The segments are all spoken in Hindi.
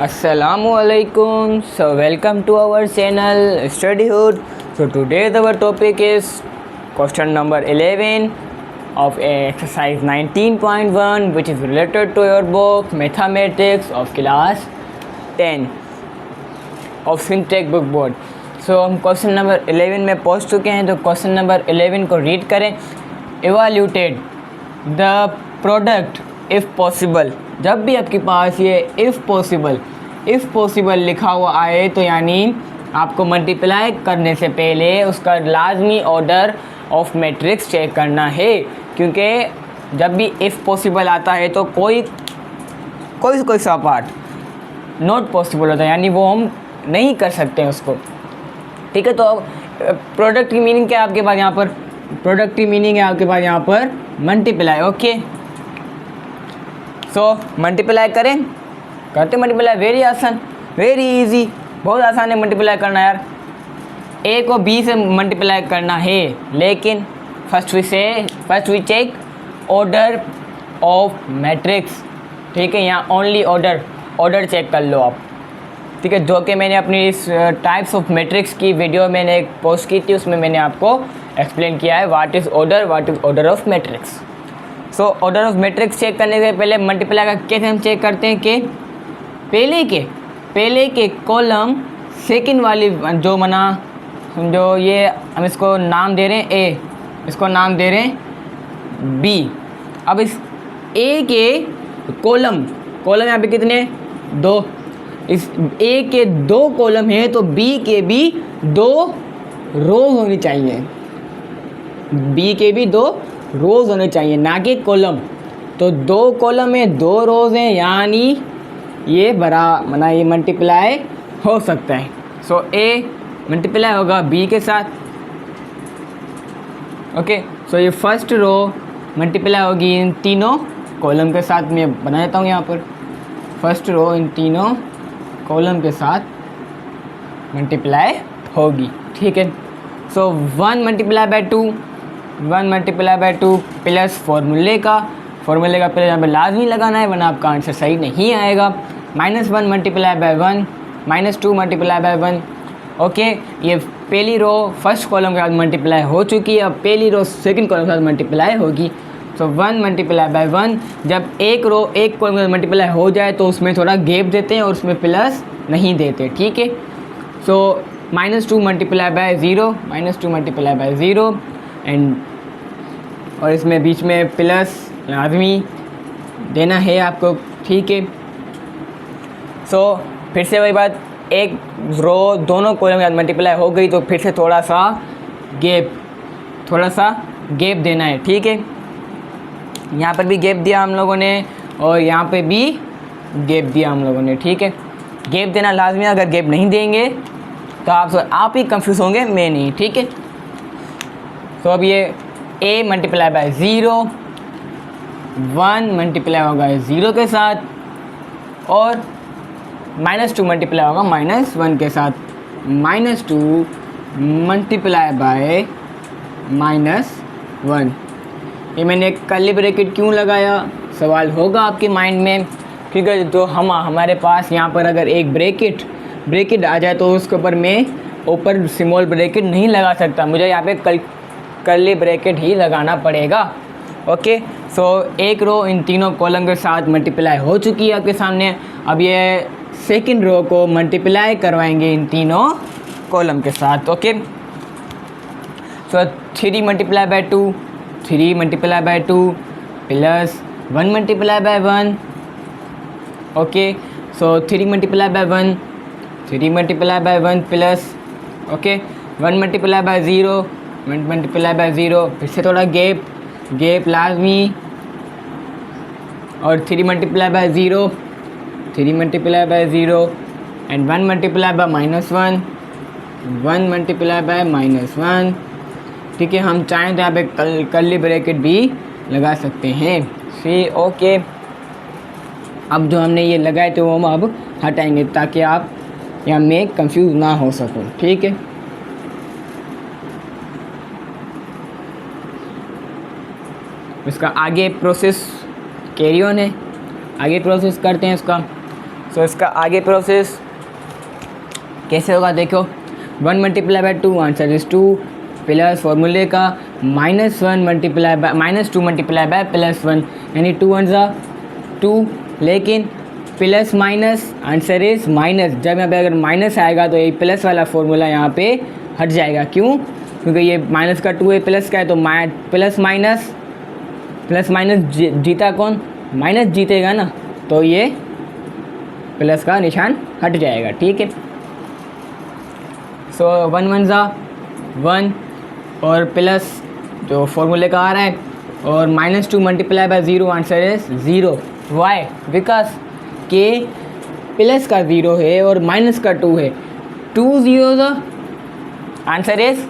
Assalamualaikum. So welcome to our channel Studyhood. So today our topic is question number 11 of exercise 19.1, which is related to your book Mathematics of class 10 of Fintech book board. So हम क्वेश्चन नंबर 11 में पहुंच चुके हैं, तो क्वेश्चन नंबर 11 को रीड करें. Evaluate the product if possible. जब भी आपके पास ये इफ़ पॉसिबल लिखा हुआ आए तो यानी आपको मल्टीप्लाई करने से पहले उसका लाजमी ऑर्डर ऑफ मैट्रिक्स चेक करना है, क्योंकि जब भी इफ़ पॉसिबल आता है तो कोई सा पार्ट नॉट पॉसिबल होता है, यानी वो हम नहीं कर सकते हैं उसको. ठीक है, तो अब प्रोडक्ट की मीनिंग क्या है आपके पास यहाँ पर? प्रोडक्ट की मीनिंग है आपके पास यहाँ पर मल्टीप्लाई. ओके, सो मल्टीप्लाई करते मल्टीप्लाई. वेरी आसान, वेरी इजी, बहुत आसान है मल्टीप्लाई करना यार. ए को बी से मल्टीप्लाई करना है, लेकिन first we check order of matrix. ठीक है, यहाँ ओनली ऑर्डर चेक कर लो आप. ठीक है, जो कि मैंने अपनी इस टाइप्स ऑफ मैट्रिक्स की वीडियो मैंने एक पोस्ट की थी, उसमें मैंने आपको एक्सप्लेन किया है what is order of matrix. So order of matrix check करने से पहले मल्टीप्लाई का कैसे हम चेक करते हैं कि पहले के कॉलम सेकंड वाली जो जो ये हम इसको नाम दे रहे हैं ए, इसको नाम दे रहे हैं बी. अब इस ए के कॉलम यहाँ पे कितने? 2. इस ए के 2 कॉलम है तो बी के भी 2 रोज होनी चाहिए. बी के भी 2 रोज होने चाहिए, ना कि कॉलम. तो 2 कॉलम में 2 रोज हैं, यानी ये ये मल्टीप्लाई हो सकता है. सो ए मल्टीप्लाई होगा बी के साथ. ओके, सो ये फर्स्ट रो मल्टीप्लाई होगी इन तीनों कॉलम के साथ. मैं बना देता हूँ यहाँ पर. फर्स्ट रो इन तीनों कॉलम के साथ मल्टीप्लाई होगी. ठीक है, सो 1 मल्टीप्लाई बाय 2 प्लस फॉर्मूले का पहले यहाँ पे लाजमी लगाना है, वरना आपका आंसर सही नहीं आएगा. -1 multiply by 1, -2 multiply bye 1. Okay, ये पहली रो फर्स्ट कॉलम के साथ मल्टीप्लाई हो चुकी है, अब पहली रो सेकंड कॉलम के साथ मल्टीप्लाई होगी. सो 1 मल्टीप्लाई बाय 1. जब एक रो एक कॉलम के साथ मल्टीप्लाई हो जाए तो उसमें थोड़ा गैप देते हैं और उसमें प्लस नहीं देते. ठीक है, सो -2 मल्टीप्लाई बाय 0 एंड और इसमें बीच में प्लस लाजमी देना है आपको. ठीक है, सो फिर से वही बात, एक रो दोनों कॉलम के साथ मल्टीप्लाई हो गई तो फिर से थोड़ा सा गैप देना है. ठीक है, यहाँ पर भी गैप दिया हम लोगों ने और यहाँ पे भी गैप दिया हम लोगों ने. ठीक है, गैप देना लाजमी है, अगर गैप नहीं देंगे तो आप ही कंफ्यूज होंगे, मैं नहीं. ठीक है, तो अब ये a मल्टीप्लाई बाय 0, 1 मल्टीप्लाई होगा 0 के साथ और -2 मल्टीप्लाई होगा -1 के साथ. -2 मल्टीप्लाई बाय -1. ये मैंने एक कर्ली ब्रैकेट क्यों लगाया, सवाल होगा आपके माइंड में. ठीक है, तो हमारे पास यहाँ पर अगर एक ब्रैकेट आ जाए तो उसके ऊपर मैं ऊपर स्मॉल ब्रैकेट नहीं लगा सकता, मुझे यहाँ पे कर्ली ब्रैकेट ही लगाना पड़ेगा. ओके, सो एक रो इन तीनों कॉलम के साथ मल्टीप्लाई हो चुकी है आपके सामने. अब ये सेकंड रो को मल्टीप्लाई करवाएंगे इन तीनों कॉलम के साथ. Okay, so 3 multiply by 2 plus 1 multiply by 1. Okay, so 3 multiply by 1 plus 1 multiply by 0, 1 multiply by 0. फिर से थोड़ा गैप लाजमी और 3 multiply by 0 and 1 multiply by -1. ठीक है, हम चाहें तो यहाँ पे कर्ली ब्रैकेट भी लगा सकते हैं. ओके, अब जो हमने ये लगाए थे वो हम अब हटाएंगे ताकि आप यहाँ में कंफ्यूज ना हो सको. ठीक है, इसका आगे प्रोसेस कैरी ऑन है, आगे प्रोसेस करते हैं इसका. सो इसका आगे प्रोसेस कैसे होगा देखो, 1 multiply by 2 answer is 2 plus फॉर्मूले का -1 मल्टीप्लाई बाय -2 मल्टीप्लाई बाय +1 यानी 2 1 ज़ा 2, लेकिन plus minus answer is minus. जब यहाँ पे अगर माइनस आएगा तो ये प्लस वाला फॉर्मूला यहाँ पे हट जाएगा। क्यों? क्योंकि ये माइनस का 2 है, प्लस का है, तो प्लस माइनस जीता कौन? माइनस जीतेगा ना, तो ये प्लस का निशान हट जाएगा। ठीक है, सो 1 1 ज़ा 1 और प्लस जो फॉर्मूले का आ रहा है और -2 multiply by 0 answer is 0। Why? Because के प्लस का 0 है और माइनस का 2 है, 2 0 द आंसर इज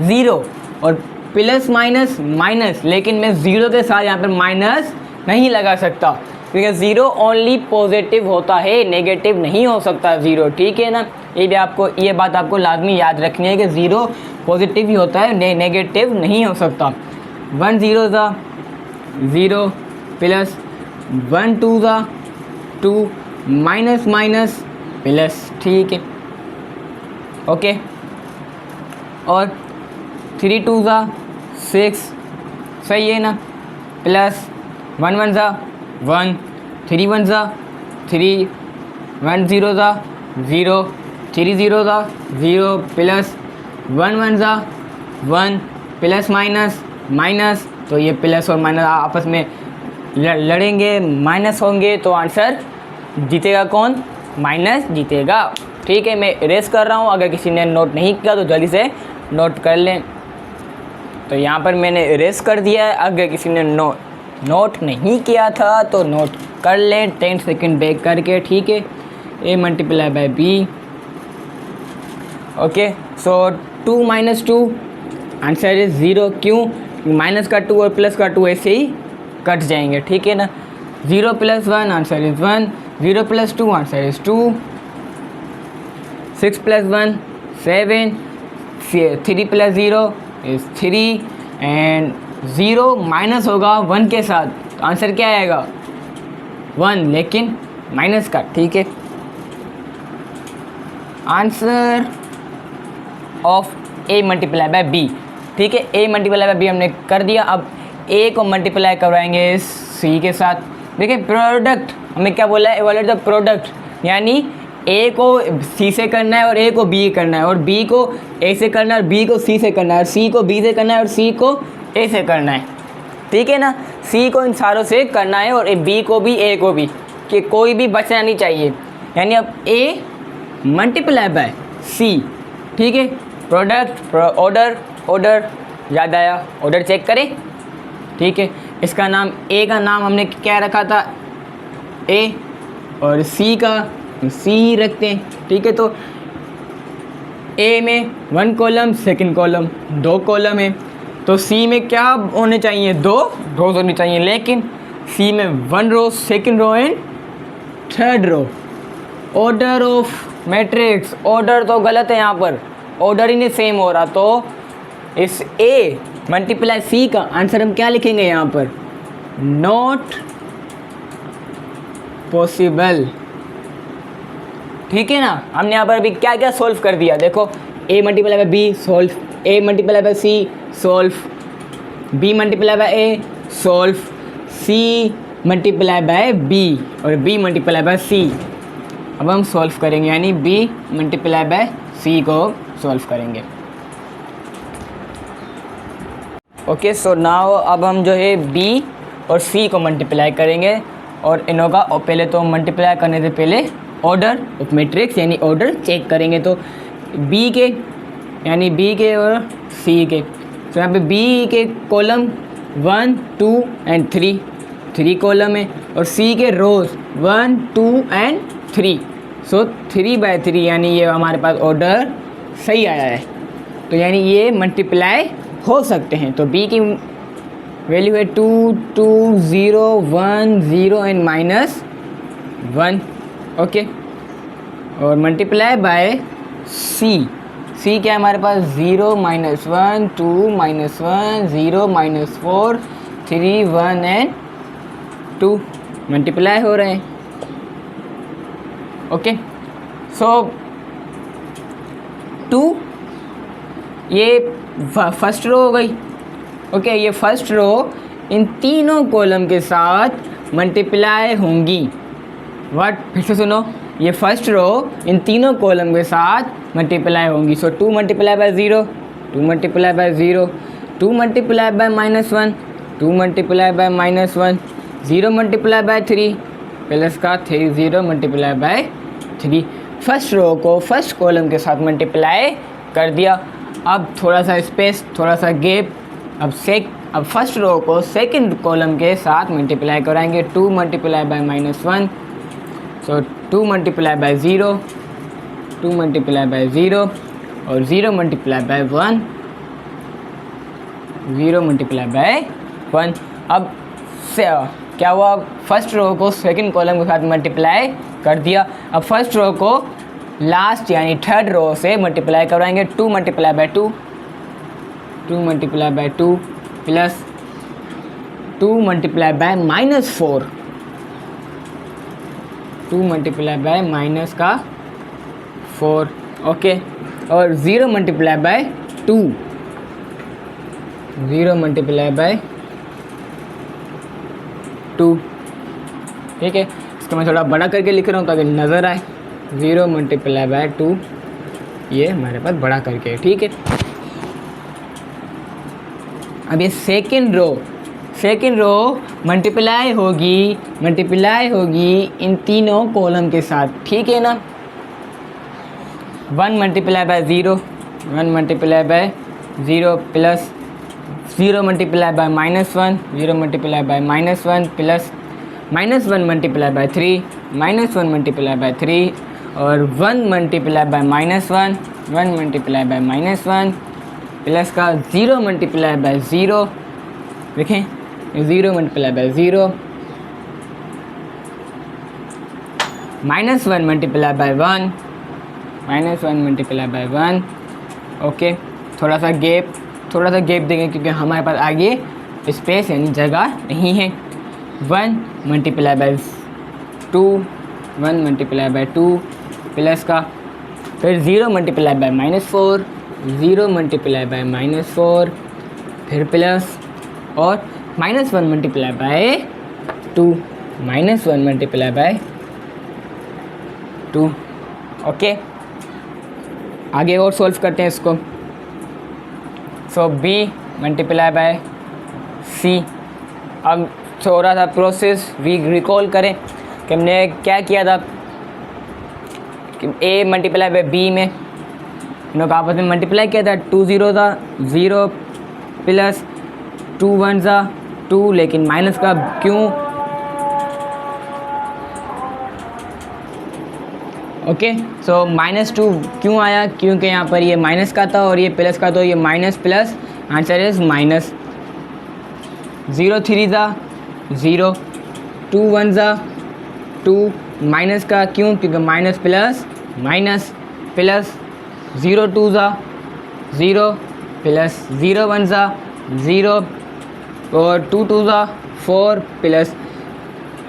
0 और प्लस माइनस माइनस, लेकिन मैं 0 के साथ यहाँ पर माइनस नहीं लगा सकता क्योंकि 0 ओनली पॉजिटिव होता है, नेगेटिव नहीं हो सकता 0। ठीक है ना, ये बात आपको लाजमी याद रखनी है कि 0 पॉजिटिव ही होता है, नेगेटिव नहीं हो सकता। 1 0 ज़ा 0 प्लस 1 2 ज़ा 2 माइनस माइनस प्लस। ठीक है, ओके, और 3 2 ज़ा 6, सही है ना, प्लस 1 1 ज़ा 1 3 1 ज़ा 3 1 0 ज़ा 0 3 0 ज़ा 0 प्लस 1 1 ज़ा 1 प्लस माइनस माइनस, तो ये प्लस और माइनस आपस में लड़ेंगे, माइनस होंगे, तो आंसर जीतेगा कौन? माइनस जीतेगा। ठीक है, मैं इरेज कर रहा हूँ, अगर किसी ने नोट नहीं किया तो जल्दी से नोट कर लें। तो यहाँ पर मैंने इरेज कर दिया है, अगर किसी ने नोट नहीं किया था तो नोट कर लें 10 सेकेंड बैक करके। ठीक है, a multiply by b। Okay, so 2 - 2 answer is 0। क्यों? माइनस का 2 और प्लस का 2 ऐसे ही कट जाएंगे। ठीक है ना, 0 + 1 answer is 1, 0 + 2 answer is 2, 6 + 1 7, 3 + 0 is 3 and 0 minus होगा 1 के साथ, तो आंसर क्या आएगा? 1, लेकिन माइनस का। ठीक है, answer of a multiply by b। ठीक है, a मल्टीप्लाई बाय b हमने कर दिया। अब a को मल्टीप्लाई करवाएंगे c के साथ। देखिए, प्रोडक्ट हमें क्या बोला है? इवैल्यूएट द प्रोडक्ट, यानी a को c से करना है और a को b करना है, और b को a से करना है और b को c से करना है, और c को b से करना है और c को a से करना है। ठीक है ना, c को इन सारों से करना है और b को भी a को भी, कि कोई भी बचना नहीं चाहिए। यानी अब a मल्टीप्लाई बाय c। ठीक है, प्रोडक्ट ऑर्डर याद आया? ऑर्डर चेक करें। ठीक है, इसका नाम a का नाम हमने क्या रखा था? a, और c का c ही रखते हैं। ठीक है, तो a में 1 कॉलम, सेकंड कॉलम 2 कॉलम है, तो c में क्या होने चाहिए? 2 रोज होनी चाहिए, लेकिन c में 1 row, second row and third row. Order of matrix, order तो गलत है, यहाँ पर ऑर्डर ही नहीं सेम हो रहा, तो इस a मल्टीप्लाई c का आंसर हम क्या लिखेंगे यहाँ पर? Not possible. ठीक है ना, हमने यहाँ पर अभी क्या क्या सोल्व कर दिया। देखो, a multiply by b solve, a multiply by c solve, b multiply bye a solve, c multiply by b और b मल्टीप्लाई बाय c। अब हम सॉल्व करेंगे, यानी b मल्टीप्लाई बाय c को सॉल्व करेंगे। ओके, सो नाउ अब हम जो है b और c को मल्टीप्लाई करेंगे, और इनों का और पहले तो मल्टीप्लाई करने से पहले ऑर्डर ऑफ मैट्रिक्स यानी ऑर्डर चेक करेंगे। तो b के यानी b के और c के, तो यहाँ पे b के कॉलम 1 2 एंड 3 कॉलम है, और c के रोज 1 2 एंड 3, सो 3/3, यानी ये हमारे पास ऑर्डर सही आया है, तो यानी ये मल्टीप्लाई हो सकते हैं। तो b की वैल्यू है 2 2 0 1 0 एंड -1। ओके, और मल्टीप्लाई बाय c क्या है हमारे पास? 0 -1 2 -1 0 -4 3 1 एंड 2 मल्टीप्लाई हो रहे हैं। ओके, सो 2 ये फर्स्ट रो हो गई। ओके, ये फर्स्ट रो इन तीनों कॉलम के साथ मल्टीप्लाई होंगी। व्हाट, फिर से सुनो, ये फर्स्ट रो इन तीनों कॉलम के साथ मल्टीप्लाई होंगी। सो 2 multiply by 0, 2 multiply by 0, 2 multiply bye -1, 2 multiply bye -1, 0 multiply by 3 plus का 3, 0 मल्टीप्लाई बाय 3। फर्स्ट रो को फर्स्ट कॉलम के साथ मल्टीप्लाई कर दिया। अब थोड़ा सा स्पेस, थोड़ा सा गैप। अब फर्स्ट रो को सेकंड कॉलम के साथ मल्टीप्लाई कराएंगे। 2 multiply bye -1, so 2 multiply by 0, 2 multiply by 0 और 0 मल्टीप्लाई बाय 1, 0 मल्टीप्लाई बाय 1। अब से क्या हुआ, फर्स्ट रो को सेकंड कॉलम के साथ मल्टीप्लाई कर दिया। अब फर्स्ट रो को लास्ट यानी थर्ड रो से मल्टीप्लाई कराएंगे। 2 multiply bye 2, 2 multiply bye 2 plus 2 multiply bye -4, 2 multiply bye -4। Okay, और 0 मल्टीप्लाई बाय 2, 0 मल्टीप्लाई बाय 2। ठीक है, इसको मैं थोड़ा बड़ा करके लिख रहा हूँ ताकि नज़र आए। 0 मल्टीप्लाई बाय 2, ये हमारे पास बड़ा करके है। ठीक है, अब ये सेकंड रो मल्टीप्लाई होगी इन तीनों कॉलम के साथ। ठीक है ना। 1 multiply by 0, 1 multiply by 0 plus 0 multiply by -1, 0 multiply by -1 plus -1 multiply by 3, -1 multiply by 3 और 1 multiply by -1, 1 multiply by -1 plus का 0 मल्टीप्लाई बाय 0। देखें, 0 multiply by 0, -1 multiply by 1, -1 multiply by 1। Okay, थोड़ा सा गैप देंगे क्योंकि हमारे पास आगे स्पेस यानी जगह नहीं है। 1 multiply by 2, 1 multiply by 2 plus का फिर 0 मल्टीप्लाई बाय -4, 0 मल्टीप्लाई बाय -4 फिर प्लस और -1 multiply by 2, -1 multiply by 2। Okay, आगे और सॉल्व करते हैं इसको। सो b मल्टीप्लाई बाय c। अब थोड़ा सा प्रोसेस रिकॉल करें कि हमने क्या किया था कि a मल्टीप्लाई बाय b में इन लोग आपस में मल्टीप्लाई किया था। 2 0 था, 0 प्लस 2 1 था 2, लेकिन माइनस का क्यों? ओके, सो -2 क्यों आया? क्योंकि यहाँ पर ये माइनस का था और ये प्लस का, तो ये minus plus answer is minus. 0 3 था 0, 2 1 था 2, माइनस का क्यों? क्योंकि माइनस प्लस माइनस प्लस 0 2 था 0 प्लस 0 1 था 0 और 2 2 था 4 प्लस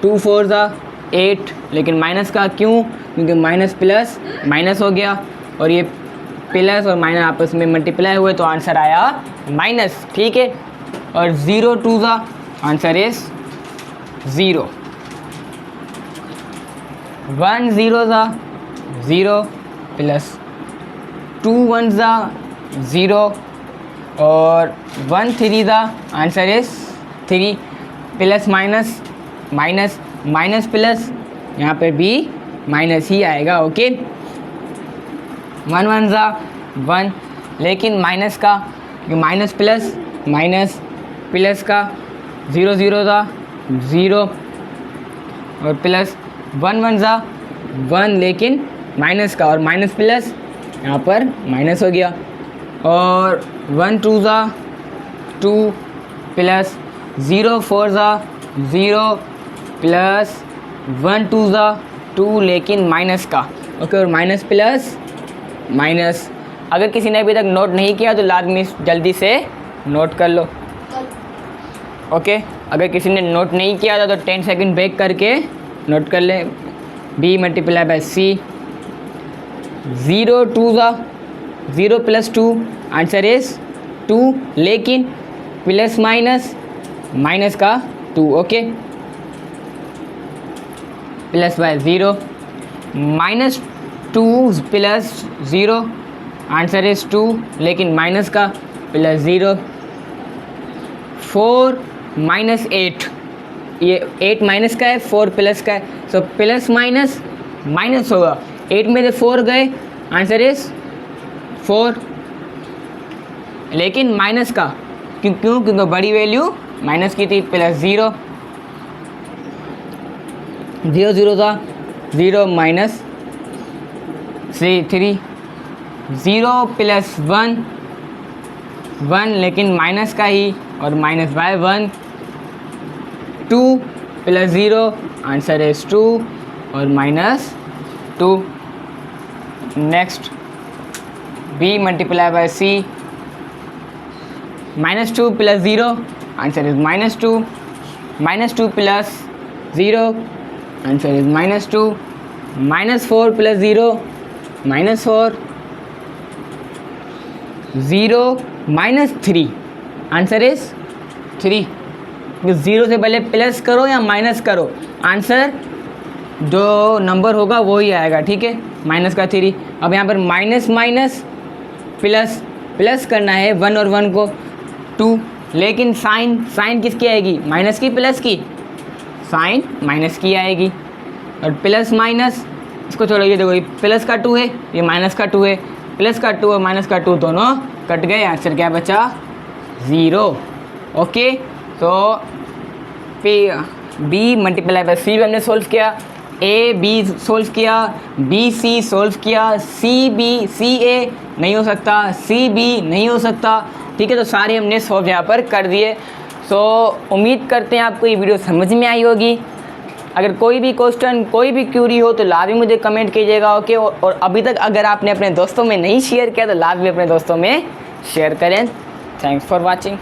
2 4 था 8, लेकिन माइनस का क्यों? क्योंकि माइनस प्लस माइनस हो गया और ये प्लस और माइनस आपस में मल्टीप्लाई हुए तो आंसर आया माइनस। ठीक है, और 0 2 था आंसर इज 0, 1 0 था 0 प्लस 2 1 था 0 और 1 3 था answer is 3 plus minus minus minus plus, यहाँ पर भी माइनस ही आएगा। ओके, 1 1 था 1, लेकिन माइनस का माइनस प्लस का 0 0 था 0 और प्लस 1 1 था 1, लेकिन माइनस का और माइनस प्लस यहाँ पर माइनस हो गया और 1 2 था 2 प्लस 0 4 था 0 प्लस 1 2 था 2, लेकिन माइनस का। ओके, और माइनस प्लस माइनस। अगर किसी ने अभी तक नोट नहीं किया तो लाजमी जल्दी से नोट कर लो। ओके, अगर किसी ने नोट नहीं किया था तो 10 सेकंड ब्रेक करके नोट कर लें। B multiplied by C. 0 2 ज़ा 0 plus 2 आंसर इज 2, लेकिन प्लस माइनस माइनस का 2. Okay, plus by 0 minus 2 plus 0 answer is 2, लेकिन माइनस का प्लस 0. 4 माइनस 8, ये 8 माइनस का है, 4 प्लस का है, सो प्लस माइनस माइनस होगा. 8 में से 4 गए, आंसर इज 4, लेकिन माइनस का. क्यों? क्योंकि बड़ी वैल्यू माइनस की थी. प्लस 0 0 0 था 0 माइनस 3 0 प्लस 1 1, लेकिन माइनस का ही, और minus by 1. 2 plus 0 answer is 2 और minus 2. Next B multiply by C. Minus 2 plus 0 answer is minus 2. Minus 2 plus 0 answer is minus 2. Minus 4 plus 0 minus 4. 0 minus 3 answer is 3. 0 से पहले प्लस करो या माइनस करो, आंसर जो नंबर होगा वो ही आएगा. ठीक है, माइनस का 3. अब यहाँ पर माइनस माइनस प्लस प्लस करना है 1 और 1 को 2, लेकिन साइन किसकी आएगी? माइनस की प्लस की? साइन माइनस की आएगी. और प्लस माइनस इसको छोड़ो, ये देखो ये प्लस का 2 है, ये माइनस का 2 है. प्लस का 2 और माइनस का 2 दोनों कट गए, आंसर क्या बचा? 0. ओके, तो B मल्टीप्लाई बाय C भी हमने सोल्व किया, A B सोल्व किया, B C सोल्व किया, C B C A नहीं हो सकता, C B नहीं हो सकता. ठीक है, तो सारे हमने सोल्व यहाँ पर कर दिए. सो उम्मीद करते हैं आपको ये वीडियो समझ में आई होगी. अगर कोई भी क्वेश्चन, कोई भी क्यूरी हो तो लाभ ही मुझे कमेंट कीजिएगा. ओके, और अभी तक अगर आपने अपने दोस्तों में नहीं शेयर किया तो लाभ भी अपने दोस्तों में शेयर करें. Thanks for watching.